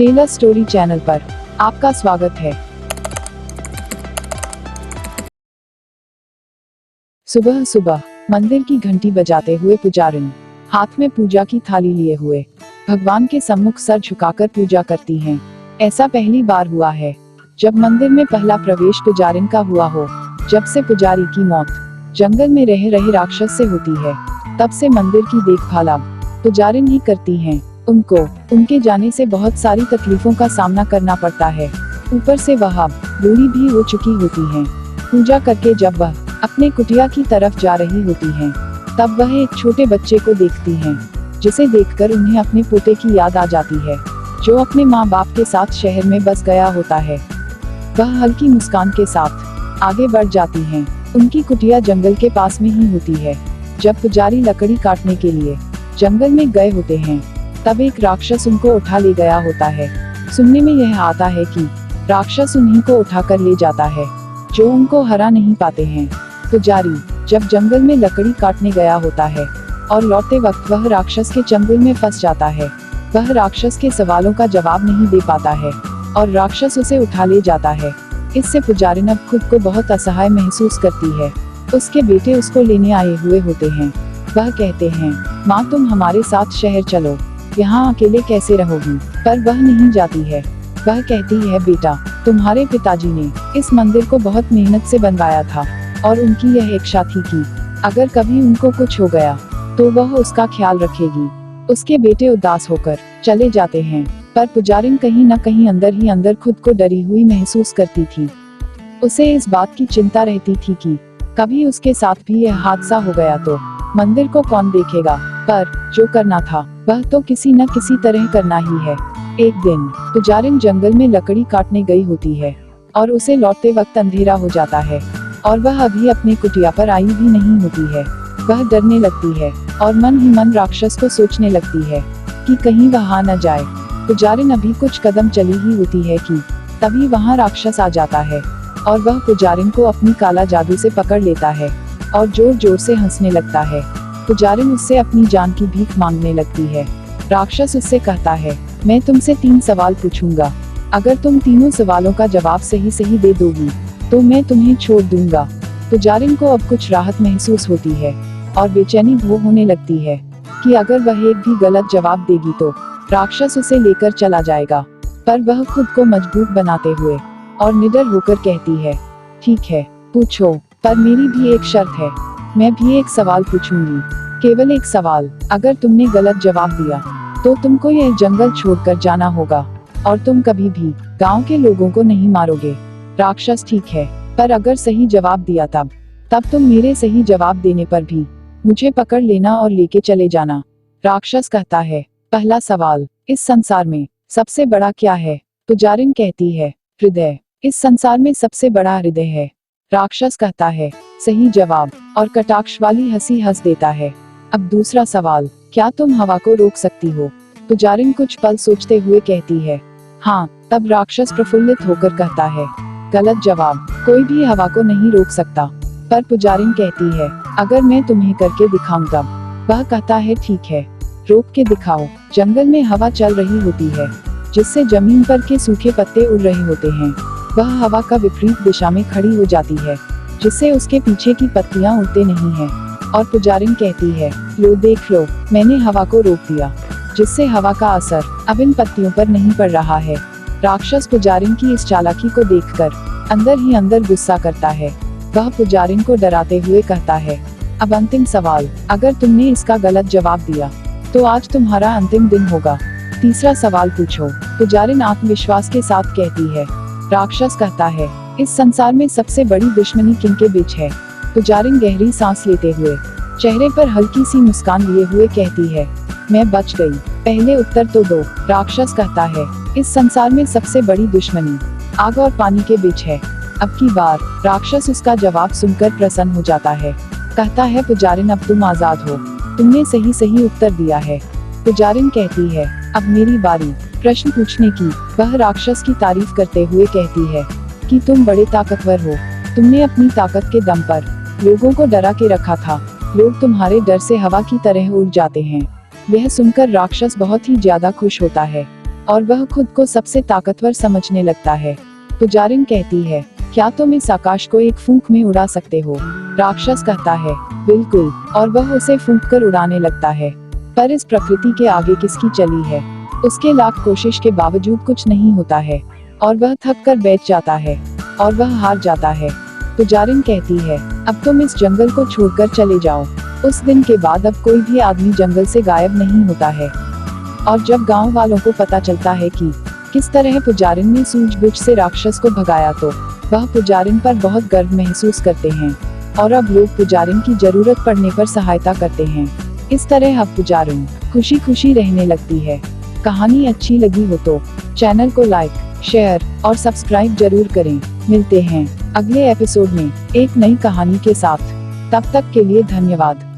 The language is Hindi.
टेलर स्टोरी चैनल पर आपका स्वागत है। सुबह सुबह मंदिर की घंटी बजाते हुए पुजारिन हाथ में पूजा की थाली लिए हुए भगवान के सम्मुख सर झुकाकर पूजा करती हैं। ऐसा पहली बार हुआ है जब मंदिर में पहला प्रवेश पुजारिन का हुआ हो। जब से पुजारी की मौत जंगल में रह रहे राक्षस से होती है, तब से मंदिर की देखभाल अब पुजारिन ही करती हैं। उनको उनके जाने से बहुत सारी तकलीफों का सामना करना पड़ता है। ऊपर से वह अब बूढ़ी भी हो चुकी होती हैं। पूजा करके जब वह अपने कुटिया की तरफ जा रही होती हैं, तब वह एक छोटे बच्चे को देखती हैं, जिसे देखकर उन्हें अपने पोते की याद आ जाती है, जो अपने माँ बाप के साथ शहर में बस गया होता है। वह हल्की मुस्कान के साथ आगे बढ़ जाती हैं। उनकी कुटिया जंगल के पास में ही होती है। जब पुजारी लकड़ी काटने के लिए जंगल में गए होते हैं, तब एक राक्षस उनको उठा ले गया होता है। सुनने में यह आता है कि राक्षस उन्हीं को उठाकर ले जाता है, जो उनको हरा नहीं पाते हैं। पुजारी जब जंगल में लकड़ी काटने गया होता है और लौटते वक्त वह राक्षस के चंगुल में फंस जाता है। वह राक्षस के सवालों का जवाब नहीं दे पाता है और राक्षस उसे उठा ले जाता है। इससे पुजारिन अब खुद को बहुत असहाय महसूस करती है। उसके बेटे उसको लेने आए हुए होते हैं। वह कहते हैं, माँ तुम हमारे साथ शहर चलो, यहाँ अकेले कैसे रहोगी। पर वह नहीं जाती है। वह कहती है, बेटा तुम्हारे पिताजी ने इस मंदिर को बहुत मेहनत से बनवाया था और उनकी यह इच्छा थी कि अगर कभी उनको कुछ हो गया तो वह उसका ख्याल रखेगी। उसके बेटे उदास होकर चले जाते हैं, पर पुजारिन कहीं न कहीं अंदर ही अंदर खुद को डरी हुई महसूस करती थी। उसे इस बात की चिंता रहती थी कि कभी उसके साथ भी यह हादसा हो गया तो मंदिर को कौन देखेगा। पर जो करना था वह तो किसी न किसी तरह करना ही है। एक दिन पुजारिन जंगल में लकड़ी काटने गई होती है और उसे लौटते वक्त अंधेरा हो जाता है और वह अभी अपने कुटिया पर आई भी नहीं होती है। वह डरने लगती है और मन ही मन राक्षस को सोचने लगती है कि कहीं वहां न जाए। पुजारिन अभी कुछ कदम चली ही होती है कि तभी वहां राक्षस आ जाता है और वह पुजारिन को अपनी काला जादू से पकड़ लेता है और जोर जोर से हंसने लगता है। पुजारिन उससे अपनी जान की भीख मांगने लगती है। राक्षस उससे कहता है, मैं तुमसे 3 सवाल पूछूंगा, अगर तुम तीनों सवालों का जवाब सही सही दे दोगी तो मैं तुम्हें छोड़ दूंगा। पुजारिन को अब कुछ राहत महसूस होती है और बेचैनी भो होने लगती है कि अगर वह एक भी गलत जवाब देगी तो राक्षस उसे लेकर चला जाएगा। पर वह खुद को मजबूत बनाते हुए और निडर होकर कहती है, ठीक है पूछो, पर मेरी भी एक शर्त है। मैं भी एक सवाल पूछूंगी, केवल एक सवाल। अगर तुमने गलत जवाब दिया तो तुमको यह जंगल छोड़कर जाना होगा और तुम कभी भी गांव के लोगों को नहीं मारोगे। राक्षस, ठीक है, पर अगर सही जवाब दिया तब तुम मेरे सही जवाब देने पर भी मुझे पकड़ लेना और लेके चले जाना। राक्षस कहता है, पहला सवाल, इस संसार में सबसे बड़ा क्या है। पुजारिन कहती है, हृदय। इस संसार में सबसे बड़ा हृदय है। राक्षस कहता है, सही जवाब, और कटाक्ष वाली हंसी हंस देता है। अब दूसरा सवाल, क्या तुम हवा को रोक सकती हो। पुजारिन कुछ पल सोचते हुए कहती है, हाँ। तब राक्षस प्रफुल्लित होकर कहता है, गलत जवाब, कोई भी हवा को नहीं रोक सकता। पर पुजारिन कहती है, अगर मैं तुम्हें करके दिखाऊं तब। वह कहता है, ठीक है, रोक के दिखाओ। जंगल में हवा चल रही होती है, जिससे जमीन पर के सूखे पत्ते उड़ रहे होते हैं। वह हवा का विपरीत दिशा में खड़ी हो जाती है, जिससे उसके पीछे की पत्तियां उड़ते नहीं हैं। और पुजारिन कहती है, लो देख लो, मैंने हवा को रोक दिया, जिससे हवा का असर अब इन पत्तियों पर नहीं पड़ रहा है। राक्षस पुजारिन की इस चालाकी को देखकर अंदर ही अंदर गुस्सा करता है। वह पुजारिन को डराते हुए कहता है, अब अंतिम सवाल, अगर तुमने इसका गलत जवाब दिया तो आज तुम्हारा अंतिम दिन होगा। तीसरा सवाल पूछो। पुजारिन आत्मविश्वास के साथ कहती है। राक्षस कहता है, इस संसार में सबसे बड़ी दुश्मनी किनके बीच है। पुजारिन गहरी सांस लेते हुए चेहरे पर हल्की सी मुस्कान लिए हुए कहती है, मैं बच गई। पहले उत्तर तो दो। राक्षस कहता है, इस संसार में सबसे बड़ी दुश्मनी आग और पानी के बीच है। अब की बार राक्षस उसका जवाब सुनकर प्रसन्न हो जाता है। कहता है, पुजारिन अब तुम आजाद हो, तुमने सही सही उत्तर दिया है। पुजारिन कहती है, अब मेरी बारी प्रश्न पूछने की। वह राक्षस की तारीफ करते हुए कहती है कि तुम बड़े ताकतवर हो, तुमने अपनी ताकत के दम पर लोगों को डरा के रखा था। लोग तुम्हारे डर से हवा की तरह उड़ जाते हैं। यह सुनकर राक्षस बहुत ही ज्यादा खुश होता है। और वह खुद को सबसे ताकतवर समझने लगता है। पुजारिन कहती है, क्या तुम इस आकाश को एक फूंक में उड़ा सकते हो? राक्षस कहता है, बिल्कुल, और वह उसे फूंक कर उड़ाने लगता है। पर इस प्रकृति के आगे किसकी चली है? उसके लाख कोशिश के बावजूद कुछ नहीं होता है, और वह थक कर बैठ जाता है, और वह हार जाता है। पुजारिन कहती है, अब तुम इस जंगल को छोड़कर चले जाओ। उस दिन के बाद अब कोई भी आदमी जंगल से गायब नहीं होता है। और जब गांव वालों को पता चलता है कि किस तरह पुजारिन ने सूझबूझ से राक्षस को भगाया, तो वह पुजारिन पर बहुत गर्व महसूस करते हैं, और अब लोग पुजारिन की जरूरत पड़ने पर सहायता करते हैं। इस तरह अब पुजारिन खुशी खुशी रहने लगती है। कहानी अच्छी लगी हो तो चैनल को लाइक, शेयर और सब्सक्राइब जरूर करें। मिलते हैं अगले एपिसोड में एक नई कहानी के साथ। तब तक के लिए धन्यवाद।